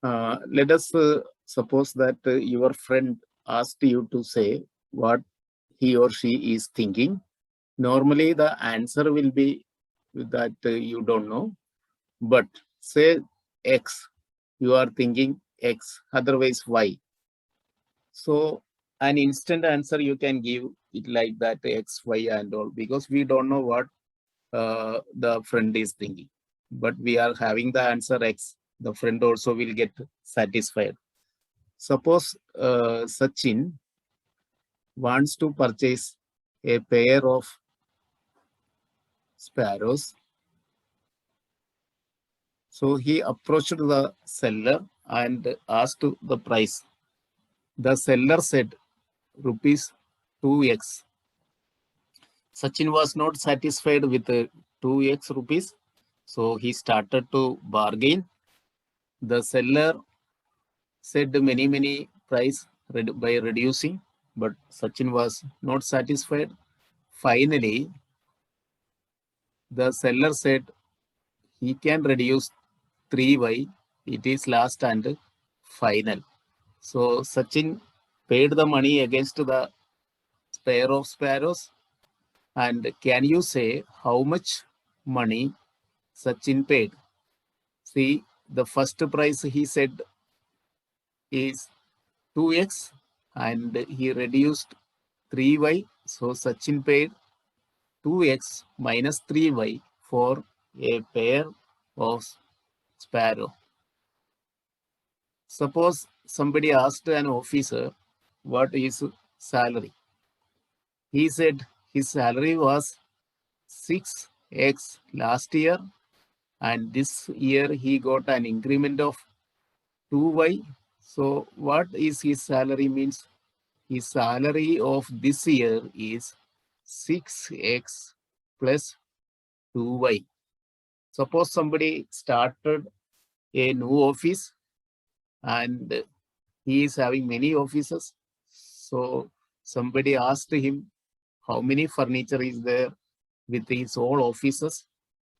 Let us suppose that your friend asked you to say what he or she is thinking. Normally, the answer will be that you don't know, but say X, you are thinking X, otherwise Y. So, an instant answer you can give it like that X, Y, and all, because we don't know what the friend is thinking, but we are having the answer X. The friend also will get satisfied. Suppose Sachin wants to purchase a pair of sparrows. So he approached the seller and asked the price. The seller said rupees 2x. Sachin was not satisfied with 2x rupees. So he started to bargain. The seller said many price by reducing, but Sachin was not satisfied. Finally, the seller said he can reduce 3y. It is last and final. So Sachin paid the money against the pair of sparrows. And can you say how much money Sachin paid? See, the first price he said is 2x and he reduced 3y. So Sachin paid 2x minus 3y for a pair of sparrow. Suppose somebody asked an officer what is salary. He said his salary was 6x last year and this year he got an increment of 2y. So what is his salary means? His salary of this year is 6x plus 2y. Suppose somebody started a new office and he is having many offices. So somebody asked him how many furniture is there with his all offices.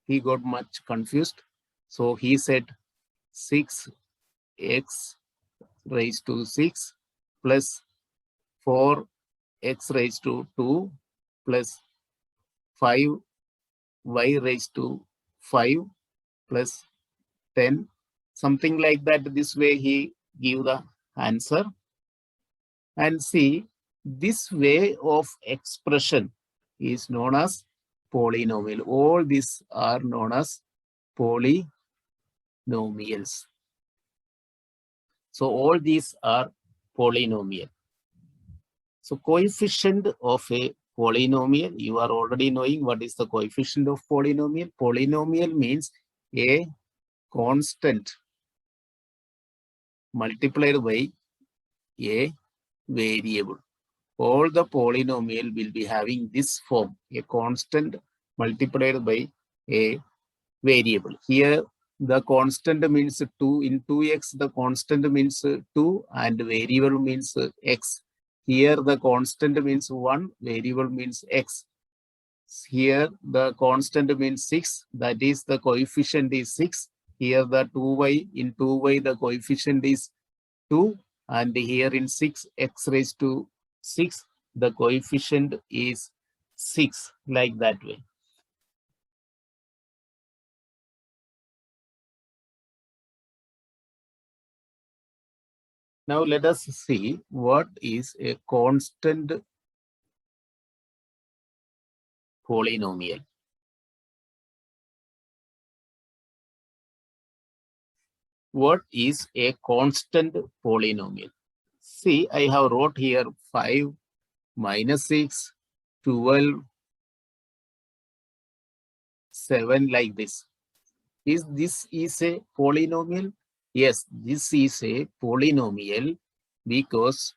He got much confused. So he said 6x raised to 6 plus 4x raised to 2 plus 5y raised to 5 plus 10, something like that. This way he give the answer. And see, this way of expression is known as polynomial. All these are known as polynomials. So all these are polynomial. So coefficient of a polynomial, you are already knowing what is the coefficient of polynomial. Polynomial means a constant multiplied by a variable. All the polynomial will be having this form, a constant multiplied by a variable. Here the constant means 2 in 2x, the constant means 2 and variable means x. Here the constant means 1, variable means x. Here the constant means 6, that is the coefficient is 6. Here the 2y, in 2y the coefficient is 2 and here in 6 x raised to 6 the coefficient is 6, like that way. Now let us see what is a constant polynomial. What is a constant polynomial? See, I have wrote here 5 minus 6, 12, 7, like this. Is this is a polynomial? Yes, this is a polynomial because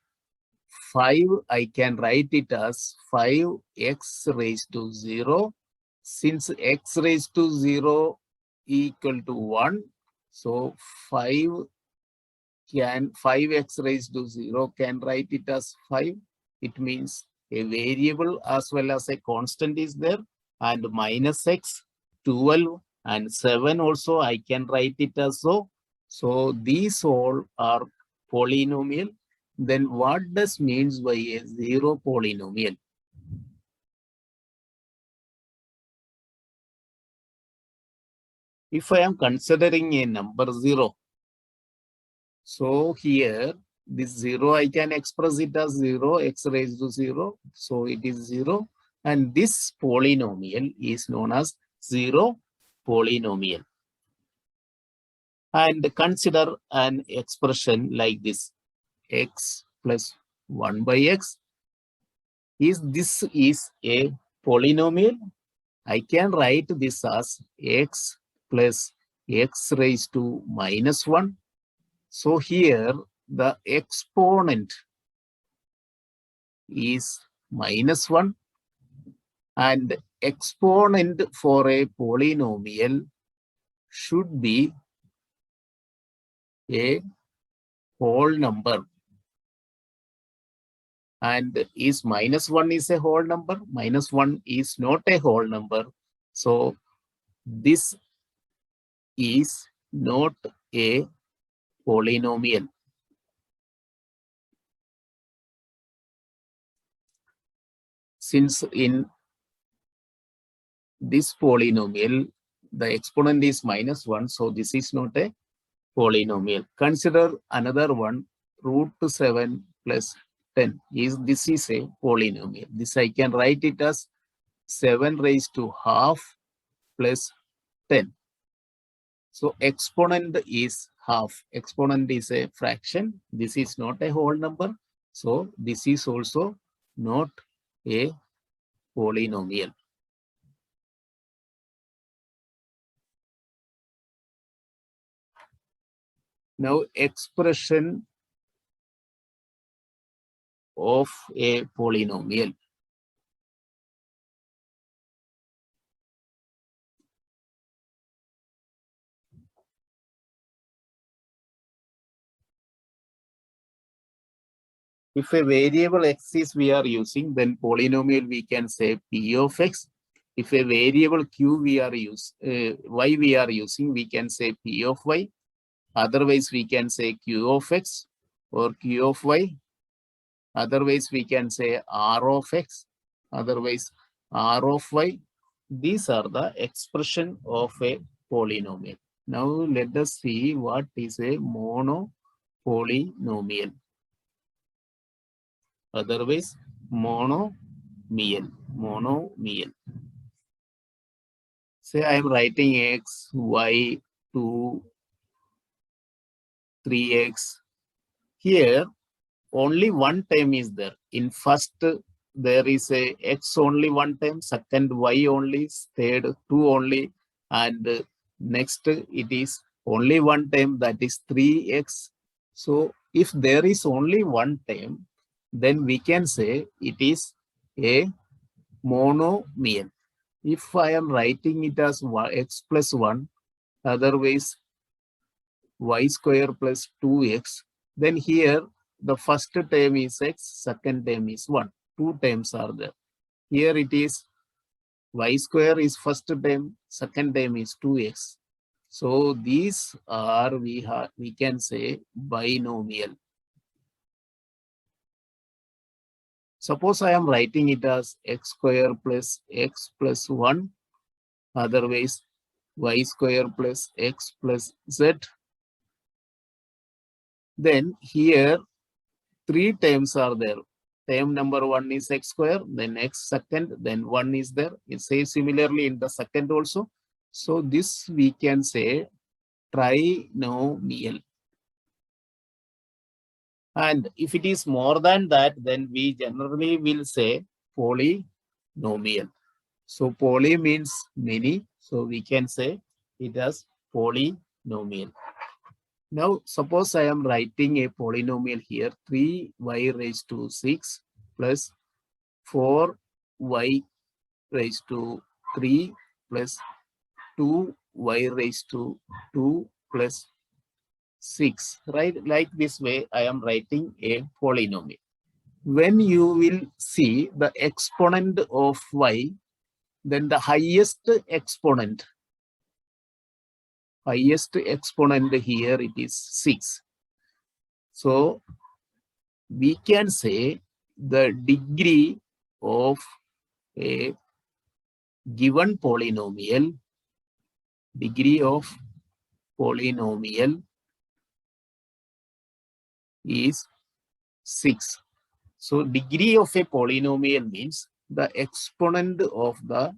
5, I can write it as 5x raised to 0. Since x raised to 0 equal to 1, so 5x raised to 0 can write it as 5. It means a variable as well as a constant is there, and minus x, 12 and 7 also I can write it as so. So these all are polynomial. Then what does means by a zero polynomial? If I am considering a number 0, so here this 0 I can express it as 0, x raised to 0. So it is 0. And this polynomial is known as zero polynomial. And consider an expression like this, x plus 1 by x. This is a polynomial? I can write this as x plus x raised to minus 1. So here the exponent is minus 1, and exponent for a polynomial should be a whole number. And is minus 1 is a whole number? Minus 1 is not a whole number. So this is not a polynomial. Since in this polynomial, the exponent is minus 1, so this is not a polynomial. Consider another one, root 7 plus 10. This is a polynomial. This I can write it as 7 raised to half plus 10. So exponent is half. Exponent is a fraction. This is not a whole number. So this is also not a polynomial. Now expression of a polynomial. If a variable x is we are using, then polynomial we can say p of x. If a variable q we are y we are using, we can say p of y. Otherwise we can say q of x or q of y. Otherwise we can say r of x. Otherwise r of y. These are the expression of a polynomial. Now let us see what is a monopolynomial. Otherwise monomial. Say I am writing x, y, 2, 3x. Here only one term is there. In first there is a x only one time, second y only, third 2 only, and next it is only one time, that is 3x. So if there is only one term, then we can say it is a monomial. If I am writing it as x plus 1, otherwise y square plus 2x, then here the first term is x, second term is 1. 2 terms are there. Here it is y square is first term, second term is 2x. So these are, we can say, binomial. Suppose I am writing it as x square plus x plus 1, otherwise y square plus x plus z. Then here 3 terms are there. Term number 1 is x square, then x second, then 1 is there. It says similarly in the second also. So this we can say trinomial. And if it is more than that, then we generally will say polynomial. So poly means many. So we can say it as polynomial. Now, suppose I am writing a polynomial here, 3y raised to 6 plus 4y raised to 3 plus 2y raised to 2 plus 6, right? Like this way, I am writing a polynomial. When you will see the exponent of y, then the highest exponent highest exponent here, it is 6. So we can say the degree of a given polynomial, is 6. So degree of a polynomial means the exponent of the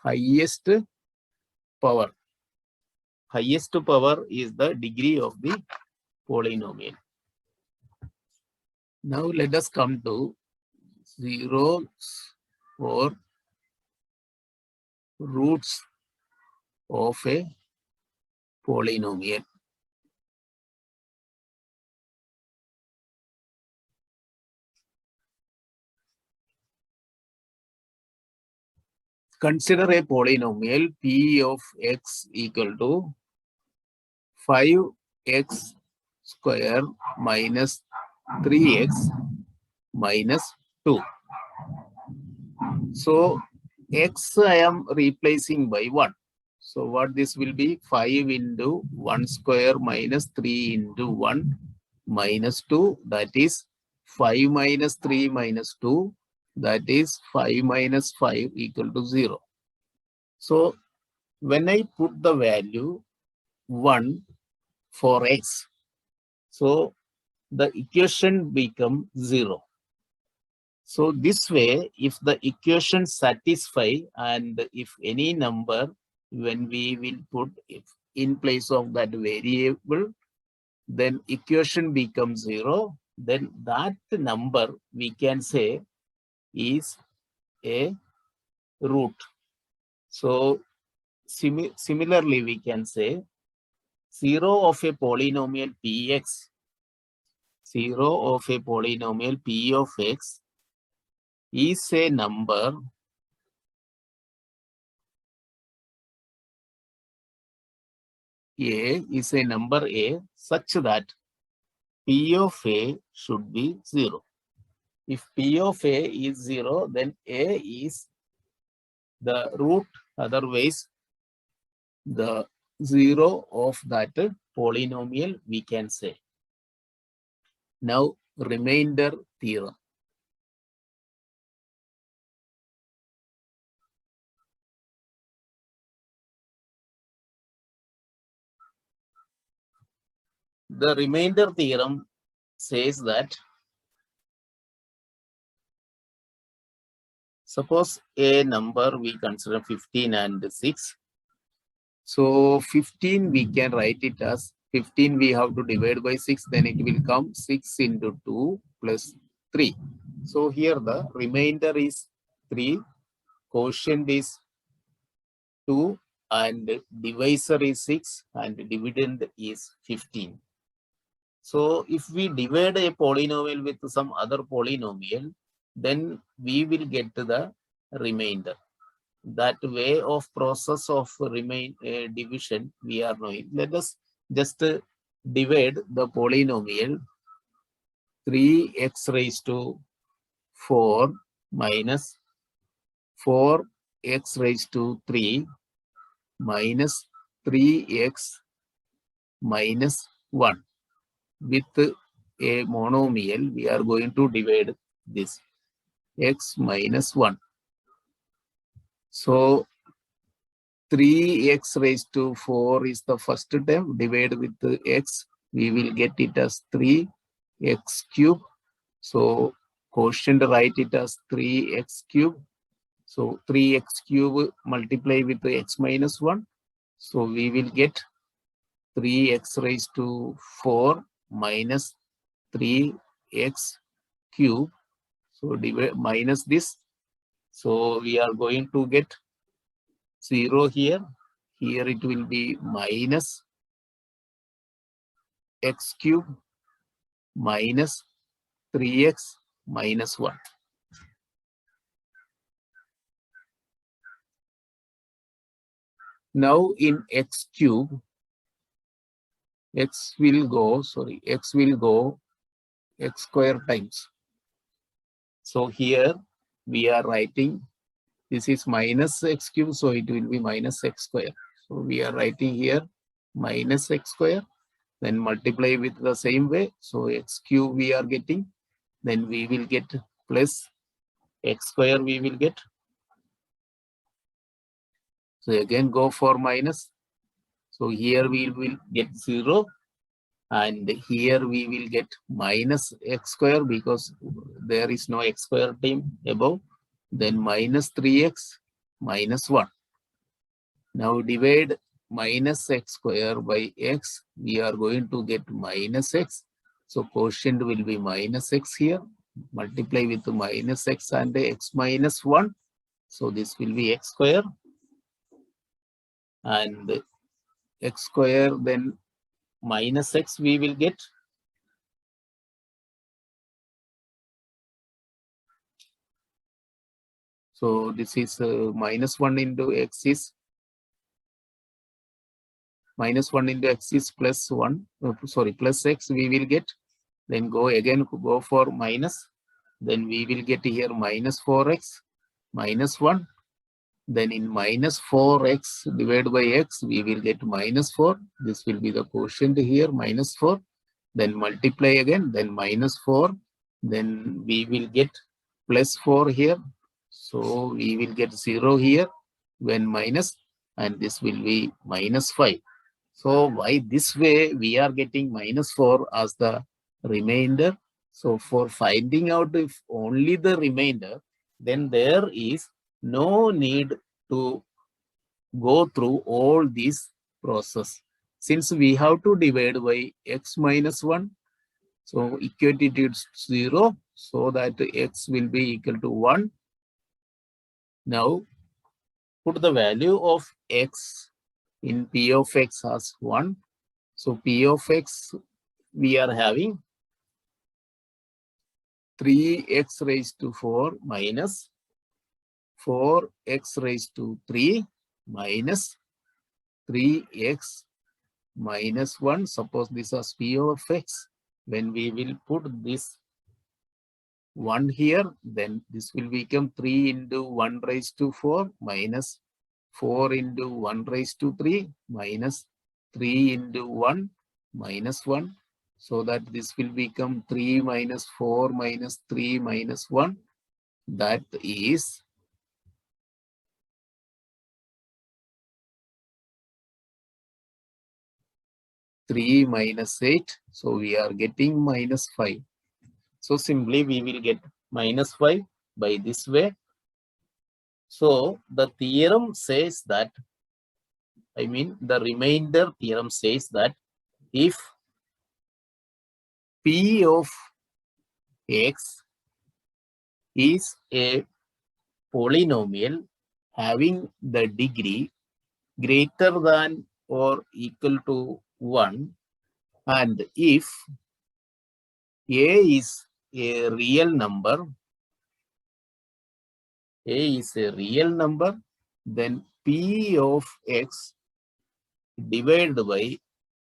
highest power. Highest power is the degree of the polynomial. Now let us come to zeros or roots of a polynomial. Consider a polynomial p of x equal to 5x square minus 3x minus 2. So x I am replacing by 1. So what this will be? 5 into 1 square minus 3 into 1 minus 2. That is 5 minus 3 minus 2. That is 5 minus 5 equal to 0. So when I put the value 1 for x, so the equation becomes 0. So this way, if the equation satisfy and if any number, when we will put if in place of that variable, then equation becomes 0, then that number we can say is a root. So similarly, we can say 0 of a polynomial px, 0 of a polynomial p of x is a number A such that P of A should be 0. If P of A is 0, then A is the root, otherwise the 0 of that polynomial we can say. Now remainder theorem. The remainder theorem says that suppose a number we consider 15 and 6. So 15 we can write it as 15 we have to divide by 6, then it will come 6 into 2 plus 3. So here the remainder is 3, quotient is 2 and divisor is 6 and dividend is 15. So if we divide a polynomial with some other polynomial, then we will get the remainder. That way of process of division we are knowing. Let us just divide the polynomial 3x raised to 4 minus 4x raised to 3 minus 3x minus 1. With a monomial, we are going to divide this x minus 1. So 3x raised to 4 is the first term. Divide with the x, we will get it as 3x cube. So quotient write it as 3x cube. So 3x cube multiply with the x minus 1. So we will get 3x raised to 4 minus 3x cube. So divide minus this. So we are going to get 0 here. Here it will be minus x cube minus 3x minus 1. Now in x cube, x will go x square times. So here we are writing this is minus x cube, so it will be minus x square. So we are writing here minus x square, then multiply with the same way. So x cube we are getting, then we will get plus x square we will get. So again go for minus. So here we will get 0 and here we will get minus x square because there is no x square term above. Then minus 3x minus 1. Now divide minus x square by x. We are going to get minus x. So quotient will be minus x here. Multiply with minus x and x minus 1. So this will be x square. And x square then minus x we will get. So this is minus 1 into x is minus 1 into x is plus 1. Plus x we will get. Then go for minus. Then we will get here minus 4x minus 1. Then in minus 4x divided by x, we will get minus 4. This will be the quotient here, minus 4. Then multiply again, then minus 4. Then we will get plus 4 here. So we will get 0 here when minus, and this will be minus 5. So why this way we are getting minus 4 as the remainder? So for finding out if only the remainder, then there is no need to go through all this process. Since we have to divide by x minus 1, so equity to 0, so that x will be equal to 1. Now put the value of x in p of x as 1. So p of x we are having 3x raised to 4 minus 4x raised to 3 minus 3x minus 1. Suppose this is p of x. When we will put this 1 here, then this will become 3 into 1 raised to 4 minus 4 into 1 raised to 3 minus 3 into 1 minus 1. So that this will become 3 minus 4 minus 3 minus 1. That is 3 minus 8. So we are getting minus 5. So simply we will get minus 5 by this way. So the theorem says that, the remainder theorem says that if p of x is a polynomial having the degree greater than or equal to 1, and if a is a real number, then p of x divided by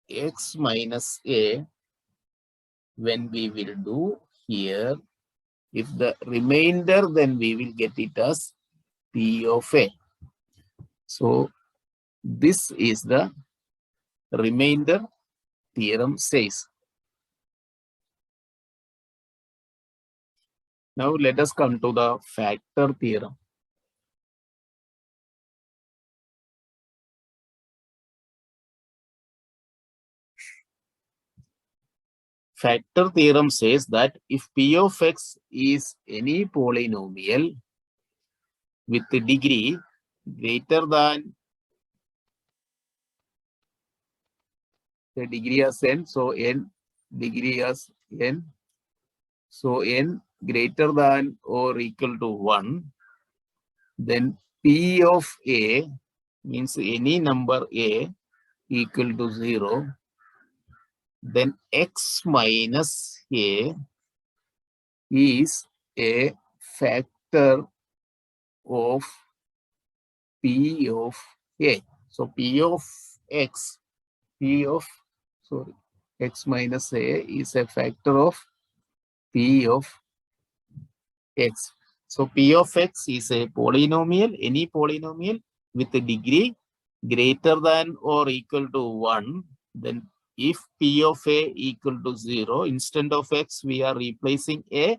x minus a, when we will do here, if the remainder, then we will get it as p of a. So this is the remainder theorem says. Now let us come to the factor theorem. Factor theorem says that if p of x is any polynomial with the degree greater than the degree as n, so n degree as n, so n greater than or equal to 1, then p of a means any number a equal to 0, then x minus a is a factor of p of a. So p of x, x minus a is a factor of p of x. So p of x is a polynomial, any polynomial with a degree greater than or equal to 1, then if P of A equal to 0, instead of X, we are replacing A.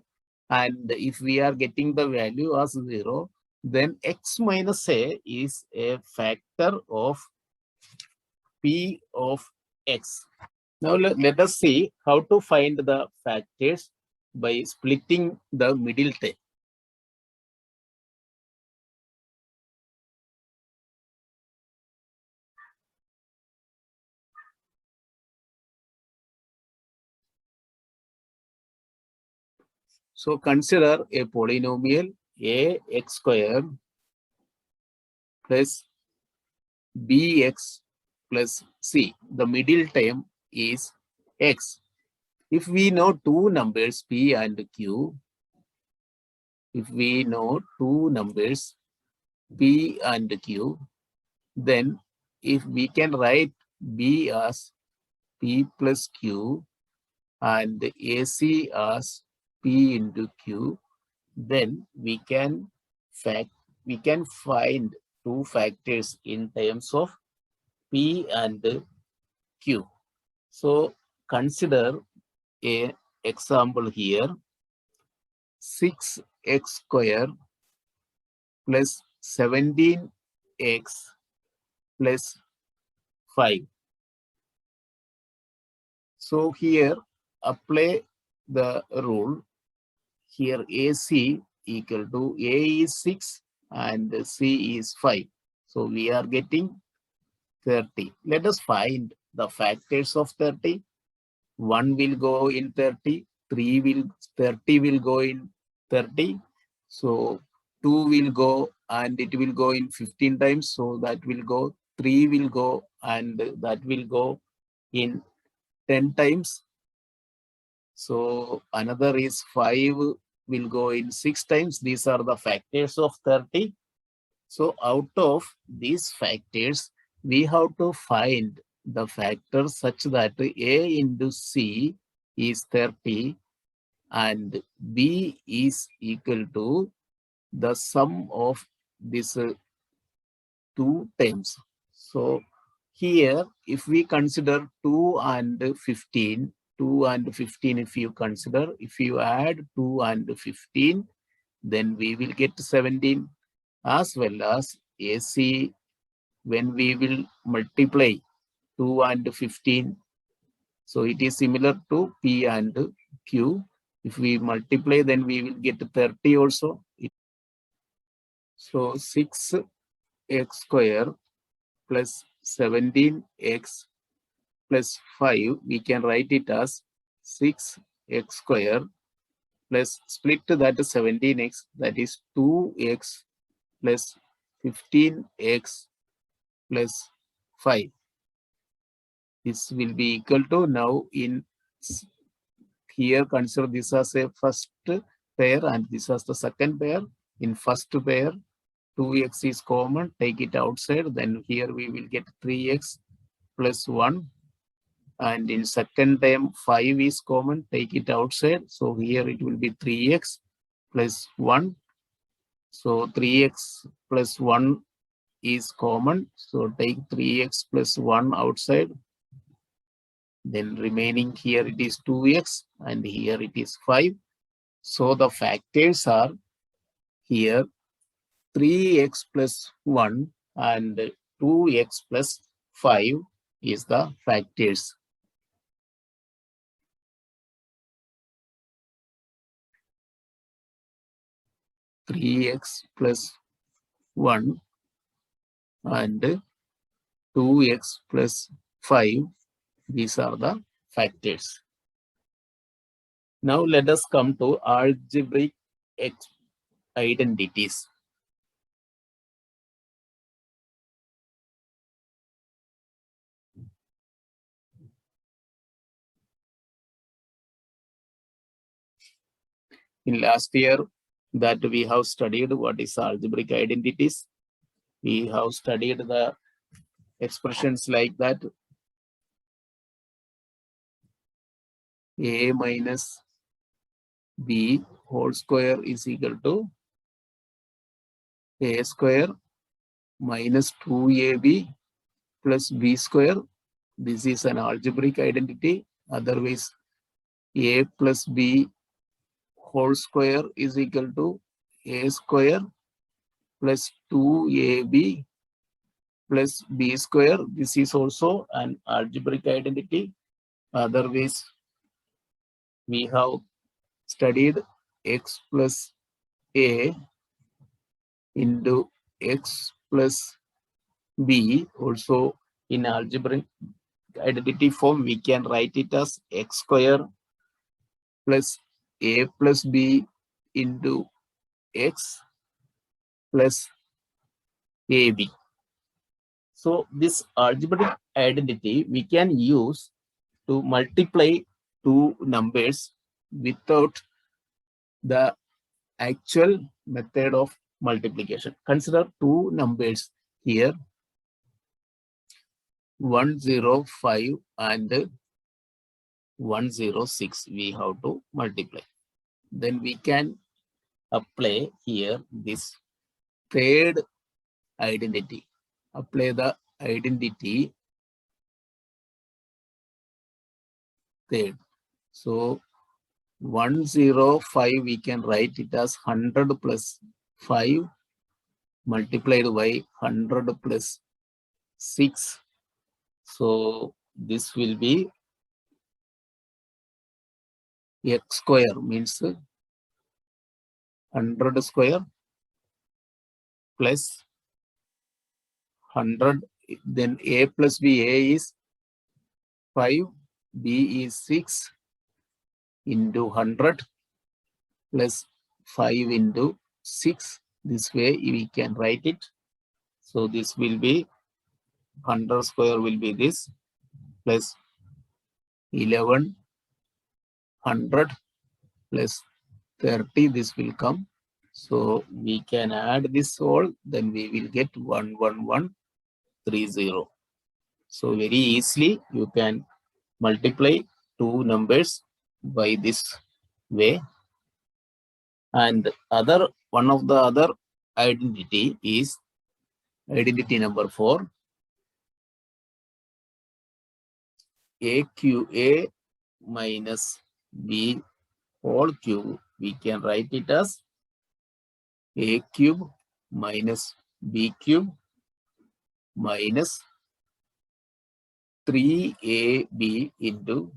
And if we are getting the value as 0, then X minus A is a factor of P of X. Now let us see how to find the factors by splitting the middle term. So consider a polynomial ax square plus bx plus c. The middle term is x. If we know two numbers p and q, then if we can write b as p plus q and ac as p into q, then we can find two factors in terms of p and q. So consider a example here. 6x square plus 17x plus 5. So here apply the rule. Here AC equal to A is 6 and C is 5. So we are getting 30. Let us find the factors of 30. 1 will go in 30, 30 will go in 30. So 2 will go and it will go in 15 times. So that will go, 3 will go and that will go in 10 times. So another is 5 will go in 6 times. These are the factors of 30. So out of these factors, we have to find the factor such that A into C is 30 and B is equal to the sum of these two terms. So here, if we consider 2 and 15, 2 and 15, if you add 2 and 15, then we will get 17, as well as AC when we will multiply 2 and 15. So it is similar to P and Q. If we multiply, then we will get 30 also. So 6x square plus 17x plus 5, we can write it as 6x square plus split that 17x, that is 2x plus 15x plus 5. This will be equal to, now in here consider this as a first pair and this as the second pair. In first pair, 2x is common, take it outside, then here we will get 3x plus 1. And in second term, 5 is common, take it outside. So here it will be 3x plus 1. So 3x plus 1 is common. So take 3x plus 1 outside. Then remaining here it is 2x and here it is 5. So the factors are here 3x plus 1 and 2x plus 5 is the factors. Three x plus 1 and 2x plus 5. These are the factors. Now let us come to algebraic identities. In last year that we have studied what is algebraic identities. We have studied the expressions like that. A minus B whole square is equal to A square minus 2AB plus b square. This is an algebraic identity. Otherwise, a plus b whole square is equal to a square plus 2ab plus b square. This is also an algebraic identity. Otherwise, we have studied x plus a into x plus b. Also in algebraic identity form, we can write it as x square plus a plus b into x plus ab. So this algebraic identity we can use to multiply two numbers without the actual method of multiplication. Consider two numbers here, 105 and 106. We have to multiply. Then we can apply here this third identity. Apply the identity third. So 105 we can write it as 100 plus 5 multiplied by 100 plus 6. So this will be x square, means 100 square plus 100. Then a plus b, a is 5, b is 6 into 100 plus 5 into 6. This way we can write it. So this will be 100 square will be this plus 1100 plus 30. This will come. So we can add this all, then we will get 11130. So very easily you can multiply two numbers by this way. And one of the other identity is identity number 4. A minus b whole cube. We can write it as a cube minus b cube minus 3ab into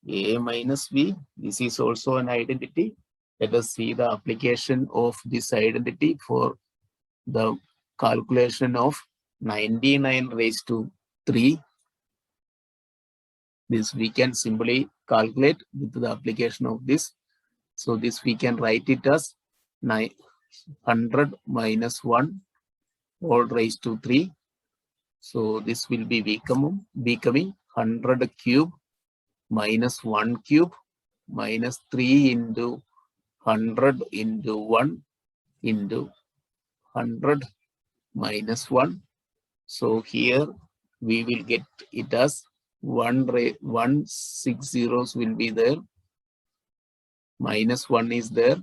a minus b. This is also an identity. Let us see the application of this identity for the calculation of 99 raised to 3. This we can simply calculate with the application of this. So this we can write it as 900 minus 1 all raised to 3. So this will be becoming 100 cube minus 1 cube minus 3 into 100 into 1 into 100 minus 1. So here we will get it as 160 zeros will be there. Minus 1 is there.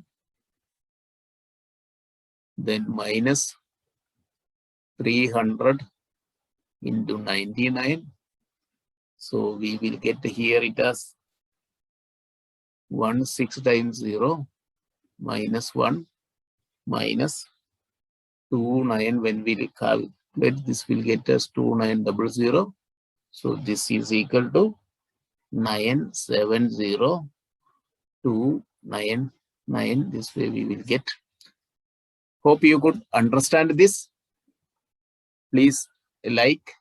Then minus 300 into 99. So we will get here it as 16 times 0 minus 1 minus 29. When we calculate this will get us 2900. So this is equal to 970299. This way we will get. Hope you could understand this. Please like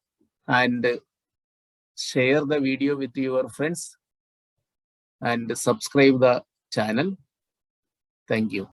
and share the video with your friends and subscribe the channel. Thank you.